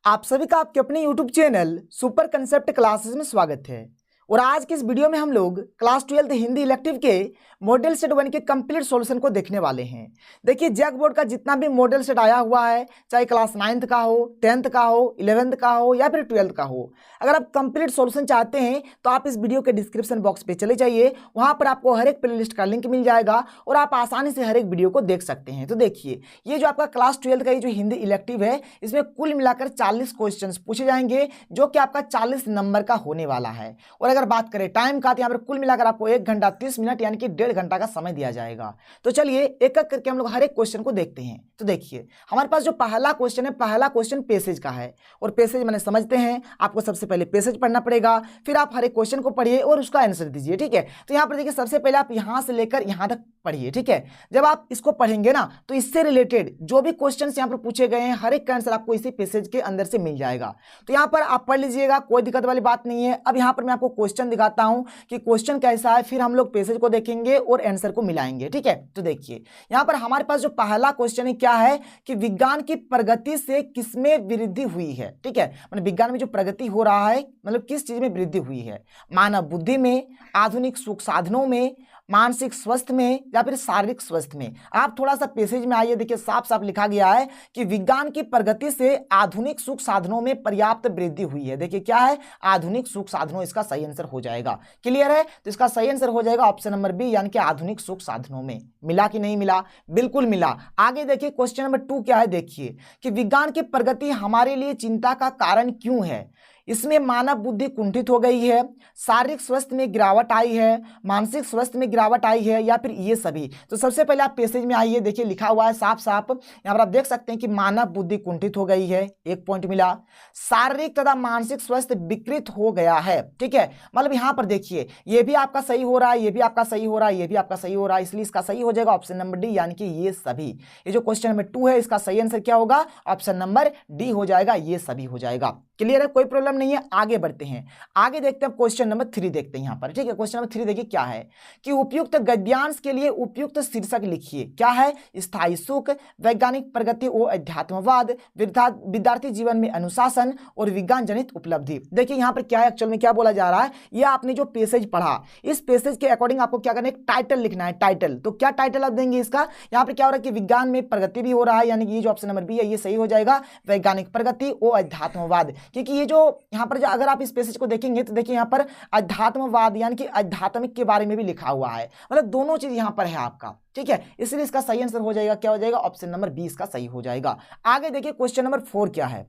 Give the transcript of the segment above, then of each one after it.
आप सभी का आपके अपने YouTube channel super concept classes में स्वागत है। और आज की इस वीडियो में हम लोग क्लास 12 हिंदी इलेक्टिव के मॉडल सेट 1 के कंप्लीट सॉल्यूशन को देखने वाले हैं। देखिए जैक बोर्ड का जितना भी मॉडल सेट आया हुआ है, चाहे क्लास 9th का हो, 10th का हो, 11th का हो या फिर 12th का हो, अगर आप कंप्लीट सॉल्यूशन चाहते हैं तो आप इस वीडियो के डिस्क्रिप्शन बॉक्स पे चले जाइए। वहां पर आपको हर एक प्लेलिस्ट का लिंक मिल जाएगा और आप आसानी से हर एक वीडियो को देख सकते हैं। तो देखिए ये जो आपका क्लास 12 का ये जो हिंदी इलेक्टिव है, इसमें कुल मिलाकर 40 क्वेश्चन पूछे जाएंगे जो कि आपका 40 नंबर का होने वाला है। और अगर बात करें टाइम का, तो यहाँ पर कुल मिलाकर आपको 1 घंटा 30 मिनट यानी कि 1.5 घंटा का समय दिया जाएगा। तो चलिए एक एक करके हम लोग हर एक क्वेश्चन को देखते हैं। तो देखिए हमारे पास जो पहला क्वेश्चन है, पहला क्वेश्चन पैसेज का है। और पैसेज मैंने समझते हैं, आपको सबसे पहले पैसेज पढ़ना पड़ेगा, फिर आप हर एक क्वेश्चन को पढ़िए और उसका आंसर दीजिए। ठीक है, तो यहाँ पर देखिए सबसे पहले आप यहाँ से लेकर यहाँ तक पढ़िए। ठीक है, जब आप इसको पढ़ेंगे ना तो इससे रिलेटेड जो भी क्वेश्चन यहाँ पर पूछे गए हैं, हर एक का आंसर आपको इसी पैसेज के अंदर से मिल जाएगा। तो यहाँ पर आप पढ़ लीजिएगा, कोई दिक्कत वाली बात नहीं है। अब यहाँ पर मैं आपको क्वेश्चन दिखाता हूं कि क्वेश्चन कैसा है, फिर हम लोग पैसेज को देखेंगे और आंसर को मिलाएंगे। ठीक है, तो देखिए यहाँ पर हमारे पास जो पहला क्वेश्चन है क्या है कि विज्ञान की प्रगति से किसमें वृद्धि हुई है। ठीक है, मतलब विज्ञान में जो प्रगति हो रहा है, मतलब किस चीज में वृद्धि हुई है, मानव बुद्धि में, आधुनिक सुख साधनों में, मानसिक स्वास्थ्य में या फिर शारीरिक स्वास्थ्य में। आप थोड़ा सा पैसेज में आइए, देखिए साफ साफ लिखा गया है कि विज्ञान की प्रगति से आधुनिक सुख साधनों में पर्याप्त वृद्धि हुई है। देखिए क्या है, आधुनिक सुख साधनों, इसका सही आंसर हो जाएगा। क्लियर है, तो इसका सही आंसर हो जाएगा ऑप्शन नंबर बी, यानी कि आधुनिक सुख साधनों में। मिला कि नहीं मिला? बिल्कुल मिला। आगे देखिए क्वेश्चन नंबर 2 क्या है, देखिए कि विज्ञान की प्रगति हमारे लिए चिंता का कारण क्यों है। इसमें मानव बुद्धि कुंठित हो गई है, शारीरिक स्वास्थ्य में गिरावट आई है, मानसिक स्वास्थ्य में गिरावट आई है, या फिर ये सभी। तो सबसे पहले आप पैसेज में आइए, देखिए लिखा हुआ है साफ साफ, यहाँ पर आप देख सकते हैं कि मानव बुद्धि कुंठित हो गई है, 1 पॉइंट मिला। शारीरिक तथा मानसिक स्वास्थ्य विकृत हो गया है। ठीक है, मतलब यहाँ पर देखिए ये भी आपका सही हो रहा है, ये भी आपका सही हो रहा है, ये भी आपका सही हो रहा है, इसलिए इसका सही हो जाएगा ऑप्शन नंबर डी, यानी कि ये सभी। ये जो क्वेश्चन नंबर 2 है, इसका सही आंसर क्या होगा, ऑप्शन नंबर डी हो जाएगा, ये सभी हो जाएगा। क्लियर है, कोई प्रॉब्लम नहीं है। आगे बढ़ते हैं, आगे देखते हैं क्वेश्चन नंबर 3 देखते हैं यहाँ पर। ठीक है, क्वेश्चन नंबर 3 देखिए क्या है कि उपयुक्त गद्यांश के लिए उपयुक्त शीर्षक लिखिए। क्या है, स्थायी सुख, वैज्ञानिक प्रगति और अध्यात्मवाद, विद्यार्थी जीवन में अनुशासन और विज्ञान जनित उपलब्धि। देखिए यहाँ पर क्या है, एक्चुअल में क्या बोला जा रहा है, ये आपने जो पैसेज पढ़ा, इस पैसेज के अकॉर्डिंग आपको क्या करना है, टाइटल लिखना है। टाइटल, तो क्या टाइटल आप देंगे इसका, यहाँ पर क्या हो रहा है कि विज्ञान में प्रगति भी हो रहा है, यानी कि ये जो ऑप्शन नंबर बी है ये सही हो जाएगा, वैज्ञानिक प्रगति और अध्यात्मवाद। क्योंकि ये जो यहाँ पर अगर आप इस पैसेज को देखेंगे तो देखिए यहाँ पर अध्यात्मवाद यानी कि आध्यात्मिक के बारे में भी लिखा हुआ है, मतलब दोनों चीज यहाँ पर है आपका। ठीक है, इसलिए इसका सही आंसर हो जाएगा, क्या हो जाएगा, ऑप्शन नंबर 20 का सही हो जाएगा। आगे देखिए क्वेश्चन नंबर 4 क्या है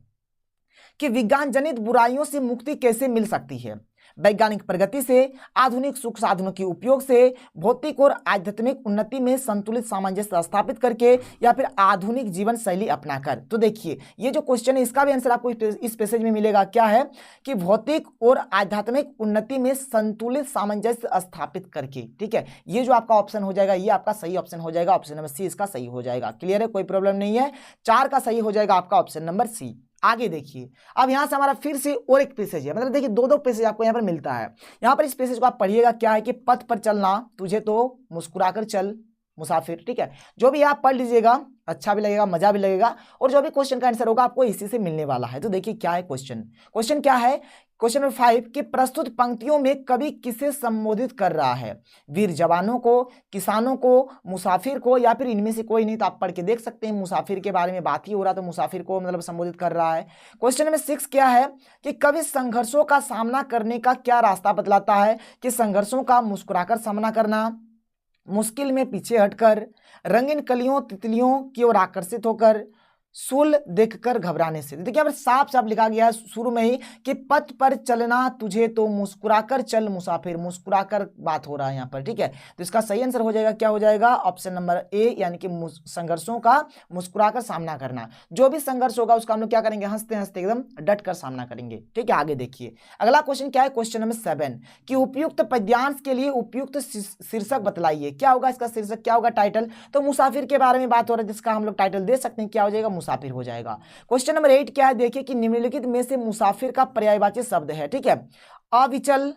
कि विज्ञान जनित बुराइयों से मुक्ति कैसे मिल सकती है। वैज्ञानिक प्रगति से, आधुनिक सुख साधनों के उपयोग से, भौतिक और आध्यात्मिक उन्नति में संतुलित सामंजस्य स्थापित करके, या फिर आधुनिक जीवन शैली अपनाकर। तो देखिए ये जो क्वेश्चन है इसका भी आंसर आपको इस पैसेज में मिलेगा। क्या है कि भौतिक और आध्यात्मिक उन्नति में संतुलित सामंजस्य स्थापित करके। ठीक है, ये जो आपका ऑप्शन हो जाएगा ये आपका सही ऑप्शन हो जाएगा, ऑप्शन नंबर सी इसका सही हो जाएगा। क्लियर है, कोई प्रॉब्लम नहीं है, 4 का सही हो जाएगा आपका ऑप्शन नंबर सी। आगे देखिए, अब यहां से हमारा फिर से और एक पैसेज है, मतलब देखिए दो पैसेज आपको यहां पर मिलता है। यहां पर इस पैसेज को आप पढ़िएगा, क्या है कि पथ पर चलना तुझे तो मुस्कुराकर चल मुसाफिर। ठीक है, जो भी आप पढ़ लीजिएगा, अच्छा भी लगेगा, मजा भी लगेगा, और जो भी क्वेश्चन का आंसर होगा आपको इसी से मिलने वाला है। तो देखिए क्या है क्वेश्चन क्या है, क्वेश्चन नंबर 5 कि प्रस्तुत पंक्तियों में कवि किसे संबोधित कर रहा है, वीर जवानों को, किसानों को, मुसाफिर को, या फिर इनमें से कोई नहीं। तो आप पढ़ के देख सकते हैं, मुसाफिर के बारे में बात ही हो रहा, तो मुसाफिर को मतलब संबोधित कर रहा है। क्वेश्चन नंबर 6 क्या है कि कवि संघर्षों का सामना करने का क्या रास्ता बतलाता है, कि संघर्षों का मुस्कुराकर सामना करना, मुश्किल में पीछे हटकर, रंगीन कलियों तितलियों की ओर आकर्षित होकर, सूल देखकर घबराने से। देखिए यहाँ पर साफ साफ लिखा गया है शुरू में ही कि पथ पर चलना तुझे तो मुस्कुराकर चल मुसाफिर, मुस्कुराकर बात हो रहा है यहाँ पर। ठीक है, तो इसका सही आंसर हो जाएगा, क्या हो जाएगा, ऑप्शन नंबर ए, यानी कि संघर्षों का मुस्कुराकर सामना करना। जो भी संघर्ष होगा उसका हम लोग क्या करेंगे, हंसते हंसते एकदम डट कर सामना करेंगे। ठीक है, आगे देखिए अगला क्वेश्चन क्या है, क्वेश्चन नंबर 7 कि उपयुक्त पद्यांश के लिए उपयुक्त शीर्षक बतलाइए। क्या होगा इसका शीर्षक, क्या होगा टाइटल, तो मुसाफिर के बारे में बात हो रहा है, जिसका हम लोग टाइटल दे सकते हैं, क्या हो जाएगा, मुसाफिर हो जाएगा। क्वेश्चन नंबर 8 क्या है, देखिए कि निम्नलिखित में से मुसाफिर का पर्यायवाची शब्द है। ठीक है, अविचल,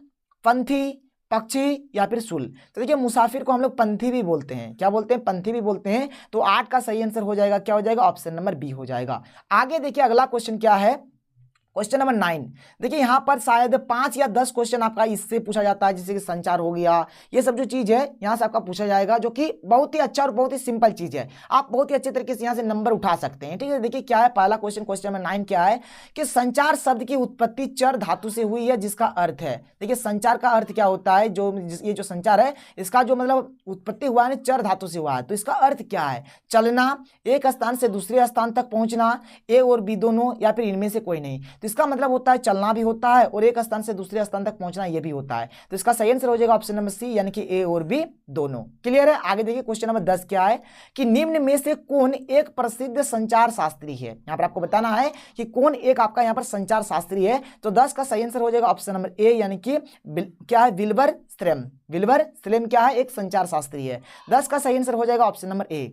पंथी, पक्षी या फिर शुल। तो देखिए मुसाफिर को हम लोग पंथी भी बोलते हैं, क्या बोलते हैं, पंथी भी बोलते हैं। तो 8 का सही आंसर हो जाएगा, क्या हो जाएगा, ऑप्शन नंबर बी हो जाएगा। आगे देखिए अगला क्वेश्चन क्या है क्वेश्चन नंबर 9, देखिए यहाँ पर शायद 5 या 10 क्वेश्चन आपका इससे पूछा जाता है, जैसे कि संचार हो गया, ये सब जो चीज़ है यहाँ से आपका पूछा जाएगा, जो कि बहुत ही अच्छा और बहुत ही सिंपल चीज़ है। आप बहुत ही अच्छे तरीके से यहाँ से नंबर उठा सकते हैं। ठीक है, देखिए क्या है पहला क्वेश्चन, क्वेश्चन नंबर 9 क्या है कि संचार शब्द की उत्पत्ति चर धातु से हुई है, जिसका अर्थ है, देखिए संचार का अर्थ क्या होता है, जो ये जो संचार है इसका जो मतलब उत्पत्ति हुआ है चर धातु से हुआ है, तो इसका अर्थ क्या है, चलना, एक स्थान से दूसरे स्थान तक पहुंचना, ए और बी दोनों, या फिर इनमें से कोई नहीं। तो इसका मतलब होता है चलना भी होता है और एक स्थान से दूसरे स्थान तक पहुंचना ये भी होता है। तो इसका सही आंसर हो जाएगा ऑप्शन नंबर सी, यानी कि ए और बी दोनों। क्लियर है। आगे देखिए क्वेश्चन नंबर 10 क्या है कि निम्न में से कौन एक प्रसिद्ध संचार शास्त्री है। यहां पर आपको बताना है कि कौन एक आपका यहां पर संचार शास्त्री है। तो 10 का सही आंसर हो जाएगा ऑप्शन नंबर ए, यानी कि क्या है, विल्बर स्ट्रैम। विल्बर स्ट्रैम क्या है, एक संचार शास्त्री है। 10 का सही आंसर हो जाएगा ऑप्शन नंबर ए।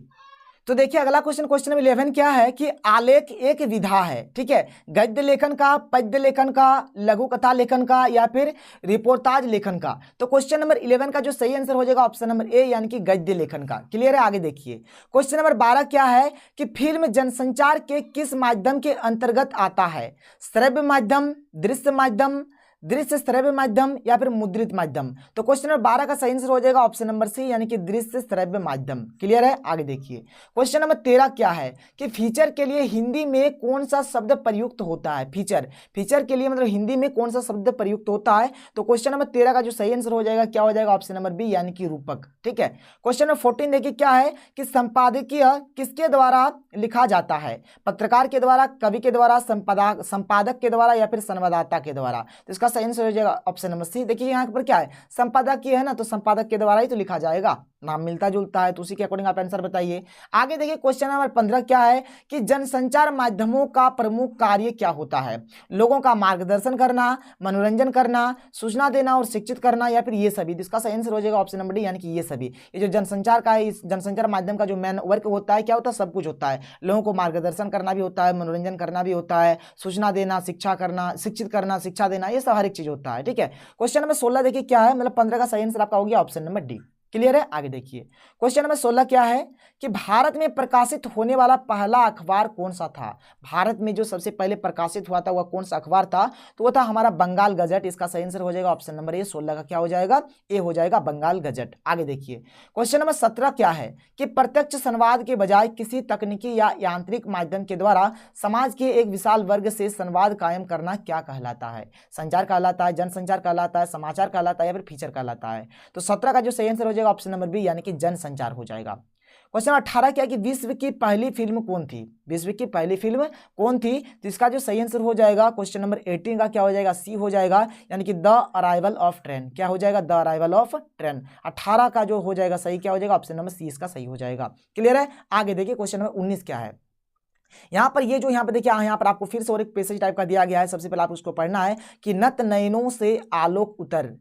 तो देखिए अगला क्वेश्चन, क्वेश्चन नंबर 11 क्या है कि आलेख एक विधा है। ठीक है, गद्य लेखन का, पद्य लेखन का, लघु कथा लेखन का, या फिर रिपोर्टाज लेखन का। तो क्वेश्चन नंबर 11 का जो सही आंसर हो जाएगा ऑप्शन नंबर ए, यानी कि गद्य लेखन का। क्लियर है। आगे देखिए क्वेश्चन नंबर 12 क्या है कि फिल्म जनसंचार के किस माध्यम के अंतर्गत आता है, श्रव्य माध्यम, दृश्य माध्यम, दृश्य श्रव्य माध्यम, या फिर मुद्रित माध्यम। तो क्वेश्चन नंबर 12 का सही आंसर हो जाएगा ऑप्शन नंबर सी, यानी कि दृश्य श्रव्य माध्यम। क्लियर है। आगे देखिए क्वेश्चन नंबर 13 क्या है कि फीचर के लिए हिंदी में कौन सा शब्द प्रयुक्त होता है। फीचर, फीचर के लिए मतलब हिंदी में कौन सा शब्द प्रयुक्त होता है। तो क्वेश्चन नंबर 13 का जो सही आंसर हो जाएगा क्या हो जाएगा ऑप्शन नंबर बी, यानी कि रूपक। ठीक है। क्वेश्चन नंबर 14 देखिए क्या है कि संपादकीय किसके द्वारा लिखा जाता है, पत्रकार के द्वारा, कवि के द्वारा, संपादक के द्वारा, या फिर संवाददाता के द्वारा। तो इसका सही आंसर हो जाएगा ऑप्शन नंबर सी। देखिए यहाँ पर क्या है, संपादकीय है ना, तो संपादक के द्वारा ही तो लिखा जाएगा, नाम मिलता जुलता है, तो उसी के अकॉर्डिंग आप आंसर बताइए। आगे देखिए क्वेश्चन नंबर 15 क्या है कि जनसंचार माध्यमों का प्रमुख कार्य क्या होता है, लोगों का मार्गदर्शन करना, मनोरंजन करना, सूचना देना और शिक्षित करना, या फिर ये सभी। इसका सही आंसर हो जाएगा ऑप्शन नंबर डी, यानी कि ये सभी। ये जो जनसंचार का है, इस जनसंचार माध्यम का जो मेन वर्क होता है क्या होता है, सब कुछ होता है, लोगों को मार्गदर्शन करना भी होता है, मनोरंजन करना भी होता है, सूचना देना, शिक्षा करना, शिक्षित करना, शिक्षा देना, ये सब हर एक चीज होता है। ठीक है। क्वेश्चन नंबर 16 देखिए क्या है, मतलब 15 का सही आंसर आपका हो गया ऑप्शन नंबर डी। क्लियर है। आगे देखिए क्वेश्चन नंबर 16 क्या है कि भारत में प्रकाशित होने वाला पहला अखबार कौन सा था। भारत में जो सबसे पहले प्रकाशित हुआ था वह कौन सा अखबार था, तो वो था हमारा बंगाल गजट। इसका सही आंसर हो जाएगा ऑप्शन नंबर ए, 16 का क्या हो जाएगा, ए हो जाएगा, बंगाल गजट। आगे देखिए क्वेश्चन नंबर 17 क्या है कि प्रत्यक्ष संवाद के बजाय किसी तकनीकी या यांत्रिक माध्यम के द्वारा समाज के एक विशाल वर्ग से संवाद कायम करना क्या कहलाता है। संचार कहलाता है, जनसंचार कहलाता है, समाचार कहलाता है, या फिर फीचर कहलाता है। तो 17 का जो सही आंसर हो जाएगा ऑप्शन नंबर बी, यानी कि जनसंचार हो जाएगा। क्वेश्चन 18 क्या है कि विश्व की पहली फिल्म कौन थी। विश्व की पहली फिल्म कौन थी, तो इसका जो सही आंसर हो जाएगा क्वेश्चन नंबर 18 का क्या हो जाएगा, सी हो जाएगा, यानी कि द अराइवल ऑफ ट्रेन। क्या हो जाएगा, द अराइवल ऑफ ट्रेन। 18 का जो हो जाएगा सही क्या हो जाएगा, ऑप्शन नंबर सी इसका सही हो जाएगा। क्लियर है। आगे देखिए क्वेश्चन नंबर 19 क्या है। यहाँ पर ये जो यहाँ पर देखिए, यहाँ पर आपको फिर से और एक पैसेज टाइप का दिया गया है। सबसे पहले आपको उसको पढ़ना है कि नत नयनों से आलोक उतर,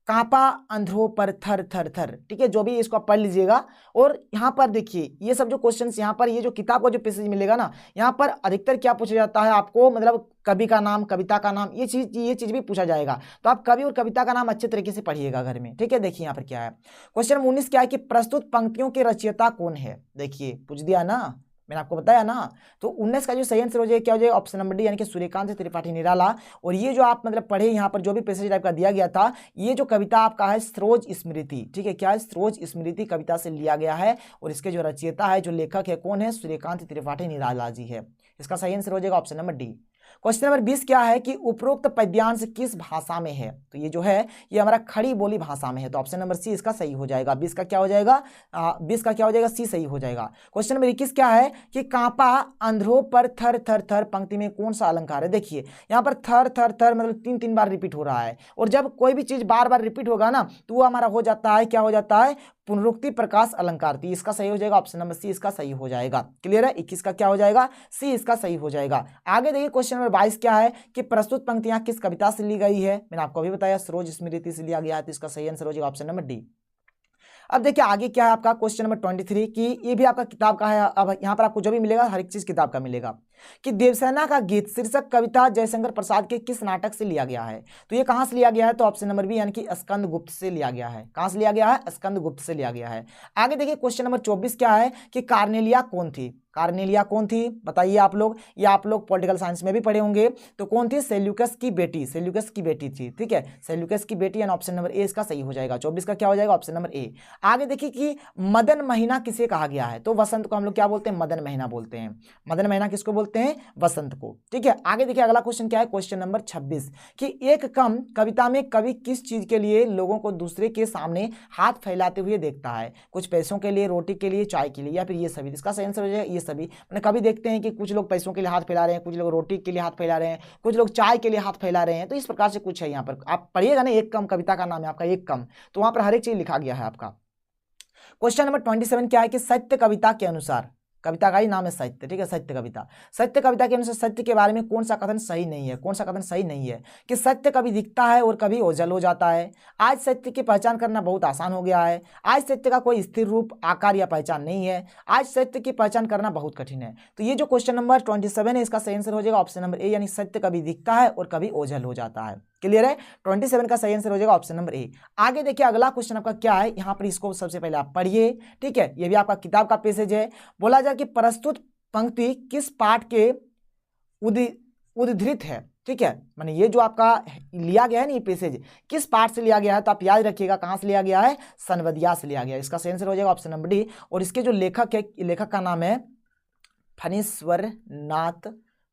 कांपा अंधरों पर थर थर थर। ठीक है, जो भी इसको आप पढ़ लीजिएगा। और यहाँ पर देखिए ये सब जो क्वेश्चंस यहाँ पर, ये जो किताब का जो पैसेज मिलेगा ना, यहाँ पर अधिकतर क्या पूछा जाता है आपको, मतलब कवि का नाम, कविता का नाम, ये चीज भी पूछा जाएगा। तो आप कवि और कविता का नाम अच्छे तरीके से पढ़िएगा घर में। ठीक है। देखिए यहाँ पर क्या है, क्वेश्चन 19 क्या है कि प्रस्तुत पंक्तियों के रचयिता कौन है। देखिए पूछ दिया ना, मैंने आपको बताया ना। तो 19 का जो सही आंसर हो जाएगा क्या हो जाएगा, ऑप्शन नंबर डी, यानी कि सूर्यकांत त्रिपाठी निराला। और ये जो आप मतलब पढ़े यहाँ पर जो भी पैसेज टाइप का दिया गया था, ये जो कविता आपका है सरोज स्मृति। ठीक है, क्या है, सरोज स्मृति कविता से लिया गया है। और इसके जो रचयिता है, जो लेखक है, कौन है, सूर्यकांत त्रिपाठी निराला जी है। इसका सही आंसर हो जाएगा option number D. Question number 20 क्या है कि उपरोक्त पद्यांश किस भाषा में है। तो ये जो है ये हमारा खड़ी बोली भाषा में है। तो ऑप्शन नंबर सी इसका सही हो जाएगा। 20 का क्या हो जाएगा, 20 का क्या हो जाएगा, सी सही हो जाएगा। क्वेश्चन नंबर 21 क्या है कि कांपा अंधरों पर थर थर थर पंक्ति में कौन सा अलंकार है। देखिए यहाँ पर थर थर थर मतलब 3 बार रिपीट हो रहा है। और जब कोई भी चीज बार बार रिपीट होगा ना, तो वो हमारा हो जाता है, क्या हो जाता है, पुनरुक्ति प्रकाश अलंकार। थी इसका सही हो जाएगा ऑप्शन नंबर सी इसका सही हो जाएगा। क्लियर है। 21 का क्या हो जाएगा, सी इसका सही हो जाएगा। आगे देखिए क्वेश्चन नंबर 22 क्या है कि प्रस्तुत पंक्तियां किस कविता से ली गई है। मैंने आपको अभी बताया सरोज स्मृति से लिया गया है। तो इसका सही आंसर हो जाएगा ऑप्शन नंबर डी। अब देखिए आगे क्या है आपका क्वेश्चन नंबर 23 की, ये भी आपका किताब का है। अब यहाँ पर आपको जो भी मिलेगा हर एक चीज किताब का मिलेगा कि देवसेना का गीत शीर्षक कविता जयशंकर प्रसाद के किस नाटक से लिया गया है। तो ये कहाँ से लिया गया है, तो ऑप्शन नंबर बी, यानी कि स्कंद गुप्त से लिया गया है। कहाँ से लिया गया है, स्कंद गुप्त से लिया गया है। आगे देखिए क्वेश्चन नंबर 24 क्या है कि कार्नेलिया कौन थी। कार्नेलिया कौन थी बताइए आप लोग, या आप लोग पॉलिटिकल साइंस में भी पढ़े होंगे। तो कौन थी? सेल्यूकस की बेटी, सेल्यूकस की बेटी थी, ठीक है, सेल्यूकस की बेटी, यानी ऑप्शन नंबर ए इसका सही हो जाएगा। 24 का क्या हो जाएगा? Option number A. आगे देखिए कि मदन महीना किसे कहा गया है? तो वसंत को हम लोग क्या बोलते हैं? मदन महीना बोलते हैं। मदन महीना किसको बोलते हैं? वसंत को, ठीक है। आगे देखिए अगला क्वेश्चन क्या है, क्वेश्चन नंबर 26 कि एक कम कविता में कवि किस चीज के लिए लोगों को दूसरे के सामने हाथ फैलाते हुए देखता है? कुछ पैसों के लिए, रोटी के लिए, चाय के लिए, या फिर ये सभी? इसका सही आंसर हो जाएगा ये सभी। मैंने कभी देखते हैं कि कुछ लोग पैसों के लिए हाथ फैला रहे हैं, कुछ लोग रोटी के लिए हाथ फैला रहे हैं, कुछ लोग चाय के लिए हाथ फैला रहे हैं। तो इस प्रकार से कुछ है यहाँ पर, आप पढ़िएगा ना, एक कम कविता का नाम है आपका, एक कम, तो वहां पर हर एक चीज लिखा गया है आपका। क्वेश्चन नंबर 27 क्या है कि सत्य कविता के अनुसार, कविता का ही नाम है सत्य, ठीक है, सत्य कविता। सत्य कविता के अनुसार सत्य के बारे में कौन सा कथन सही नहीं है? कौन सा कथन सही नहीं है? कि सत्य कभी दिखता है और कभी ओझल हो जाता है। आज सत्य की पहचान करना बहुत आसान हो गया है। आज सत्य का कोई स्थिर रूप, आकार या पहचान नहीं है। आज सत्य की पहचान करना बहुत कठिन है। तो ये जो क्वेश्चन नंबर 27 है इसका सही आंसर हो जाएगा ऑप्शन नंबर ए, यानी सत्य कभी दिखता है और कभी ओझल हो जाता है। क्लियर है? 27 का सही आंसर हो जाएगा ऑप्शन नंबर ए। आगे देखिए अगला क्वेश्चन आपका क्या है, यहाँ पर इसको सबसे पहले आप पढ़िए, ठीक है, ये भी आपका किताब का पैसेज है। बोला जाए कि प्रस्तुत पंक्ति किस पाठ के उद्धृत है, ठीक है, माने ये जो आपका लिया गया है ना, ये पैसेज किस पाठ से लिया गया है? तो आप याद रखिएगा कहां से लिया गया है? सनवदिया से लिया गया है। इसका सही आंसर हो जाएगा ऑप्शन नंबर डी। और इसके जो लेखक है, लेखक का नाम है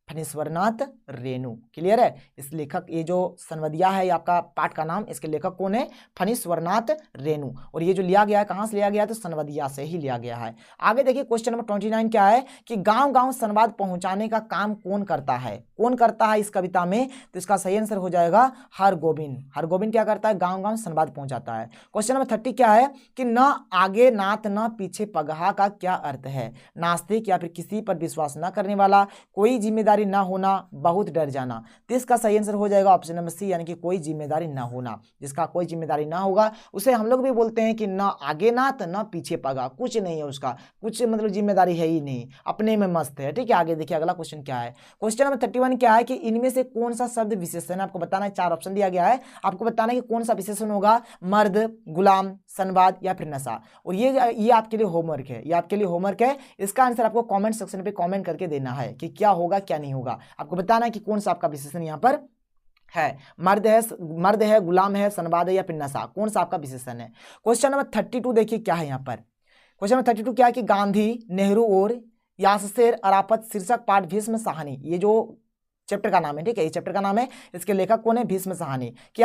फणीश्वरनाथ रेणु। क्लियर है? इस लेखक, ये जो सनवदिया है आपका पाठ का नाम, इसके लेखक कौन है? फणीश्वरनाथ रेणु। और ये जो लिया गया है कहां से लिया गया है? तो सनवदिया से ही लिया गया है। आगे देखिए क्वेश्चन नंबर 29 क्या है कि गांव गांव संवाद पहुंचाने का काम कौन करता है? कौन करता है इस कविता में? तो इसका सही आंसर हो जाएगा हरगोविंद। हरगोविंद क्या करता है? गांव गांव संवाद पहुंचाता है। क्वेश्चन नंबर 30 क्या है कि न आगे नाथ न पीछे पगहा का क्या अर्थ है? नास्तिक या फिर किसी पर विश्वास न करने वाला, कोई जिम्मेदारी ना होना, बहुत डर जाना। तो इसका सही आंसर हो जाएगा ऑप्शन नंबर सी, यानी कि कोई जिम्मेदारी ना होना। जिसका कोई जिम्मेदारी ना होगा उसे हम लोग भी बोलते हैं कि ना आगे नाथ ना पीछे पगा, कुछ नहीं है उसका, कुछ मतलब जिम्मेदारी है ही नहीं, अपने में मस्त है, ठीक है। आगे देखिए अगला क्वेश्चन क्या है, क्वेश्चन नंबर 31 क्या है कि इनमें से कौन सा शब्द विशेषण, आपको बताना है, 4 ऑप्शन दिया गया है, आपको बताना है कि कौन सा विशेषण होगा, मर्द, गुलाम, संवाद या फिर नशा। और ये आपके लिए होमवर्क है, ये आपके लिए होमवर्क है। इसका आंसर आपको कमेंट सेक्शन पे कमेंट करके देना है कि क्या होगा क्या नहीं होगा। आपको बताना है कि कौन सा आपका विशेषण यहाँ पर है, मर्द है, गुलाम है, संवाद है या फिर नशा, कौन सा आपका विशेषण है। क्वेश्चन नंबर 32 देखिए क्या है यहाँ पर, क्वेश्चन नंबर 32 क्या है कि गांधी, नेहरू और याससेर अराफत शीर्षक पाठ भीष्म साहनी, ये जो चैप्टर का नाम है, ठीक है, ये चैप्टर का नाम है, इसके लेखक कौन है? भीष्म साहनी। कि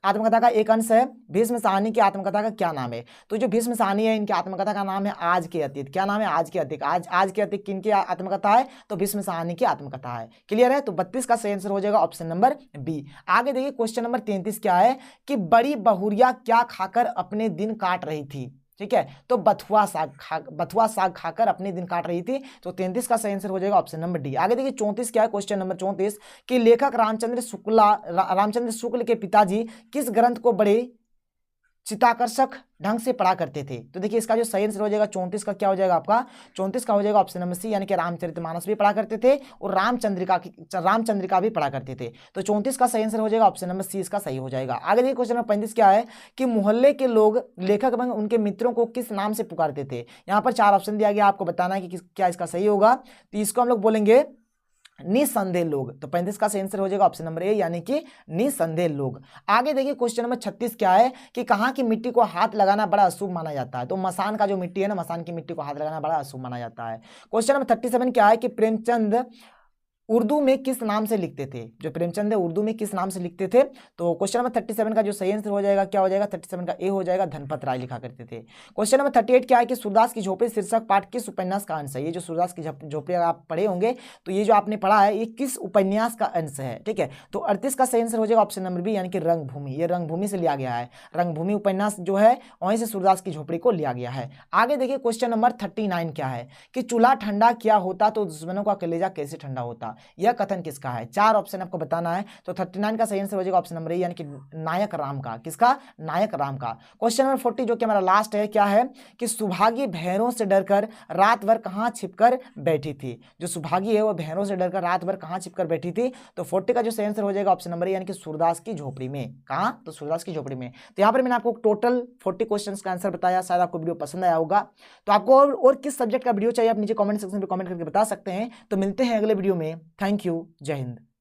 आत्मकथा का एक अंश है। भीष्म साहनी की आत्मकथा का क्या नाम है? तो जो भीष्म साहनी है इनकी आत्मकथा का नाम है आज के अतीत। क्या नाम है? आज के अतीत। आज के अतीत किनकी आत्मकथा है? तो भीष्म साहनी की आत्मकथा है। क्लियर है? तो 32 का सही आंसर हो जाएगा ऑप्शन नंबर बी। आगे देखिए क्वेश्चन नंबर 33 क्या है कि बड़ी बहुरिया क्या खाकर अपने दिन काट रही थी? ठीक है, तो बथुआ साग खाकर अपने दिन काट रही थी। तो 33 का सही आंसर हो जाएगा ऑप्शन नंबर डी। आगे देखिए 34 क्या है, क्वेश्चन नंबर 34 कि लेखक रामचंद्र शुक्ल के पिताजी किस ग्रंथ को बड़े चित्ताकर्षक ढंग से पढ़ा करते थे? तो देखिए इसका जो सही आंसर हो जाएगा 34 का क्या हो जाएगा आपका? 34 का हो जाएगा ऑप्शन नंबर सी, यानी कि रामचरितमानस भी पढ़ा करते थे और रामचंद्रिका भी पढ़ा करते थे। तो 34 का सही आंसर हो जाएगा ऑप्शन नंबर सी, इसका सही हो जाएगा। आगे देखिए क्वेश्चन नंबर 35 क्या है कि मोहल्ले के लोग लेखक एवं उनके मित्रों को किस नाम से पुकारते थे? यहाँ पर 4 ऑप्शन दिया गया, आपको बताना है कि क्या इसका सही होगा। तो इसको हम लोग बोलेंगे निसंदेह लोग। तो 35 का आंसर हो जाएगा ऑप्शन नंबर ए, यानी कि निसंदेह लोग। आगे देखिए क्वेश्चन नंबर 36 क्या है कि कहाँ की मिट्टी को हाथ लगाना बड़ा अशुभ माना जाता है? तो मसान का जो मिट्टी है ना, मसान की मिट्टी को हाथ लगाना बड़ा अशुभ माना जाता है। क्वेश्चन नंबर 37 क्या है कि प्रेमचंद उर्दू में किस नाम से लिखते थे? जो प्रेमचंद है उर्दू में किस नाम से लिखते थे? तो क्वेश्चन नंबर 37 का जो सही आंसर हो जाएगा क्या हो जाएगा? 37 का ए हो जाएगा, धनपत राय लिखा करते थे। क्वेश्चन नंबर 38 क्या है कि सूरदास की झोपड़ी शीर्षक पाठ किस उपन्यास का अंश है? ये जो सूरदास की झोपड़ी आप पढ़े होंगे, तो ये जो आपने पढ़ा है ये किस उपन्यास का अंश है? ठीक है, तो 38 का सही आंसर हो जाएगा ऑप्शन नंबर बी, यानी कि रंगभूमि। ये रंगभूमि से लिया गया है, रंगभूमि उपन्यास जो है वहीं से सूरदास की झोपड़ी को लिया गया है। आगे देखिए क्वेश्चन नंबर 39 क्या है कि चूल्हा ठंडा क्या होता तो दुश्मनों का कलेजा कैसे ठंडा होता? था। यह कथन किसका है? 4 ऑप्शन आपको बताना है। तो 39 का सही आंसर हो जाएगा ऑप्शन नंबर ए, यानी कि नायक राम का। किसका? नायक राम का। क्वेश्चन नंबर 40 जो कि हमारा लास्ट है, क्या है कि सुभागी भैरों से डरकर रात भर कहां छिपकर बैठी थी? जो सुभागी है वो भैरों से डरकर रात भर कहां छिपकर बैठी थी? तो 40 का जो सही आंसर हो जाएगा ऑप्शन नंबर ए, यानी कि सूरदास की झोपड़ी में। कहां? तो सूरदास की झोपड़ी में। तो यहाँ पर मैंने आपको टोटल 40 क्वेश्चंस का आंसर बताया। शायद आपको वीडियो पसंद आया होगा। तो आपको और किस सब्जेक्ट का वीडियो चाहिए आप नीचे कमेंट सेक्शन में कमेंट करके बता सकते हैं। तो मिलते हैं अगले वीडियो में। Thank you. जय हिंद।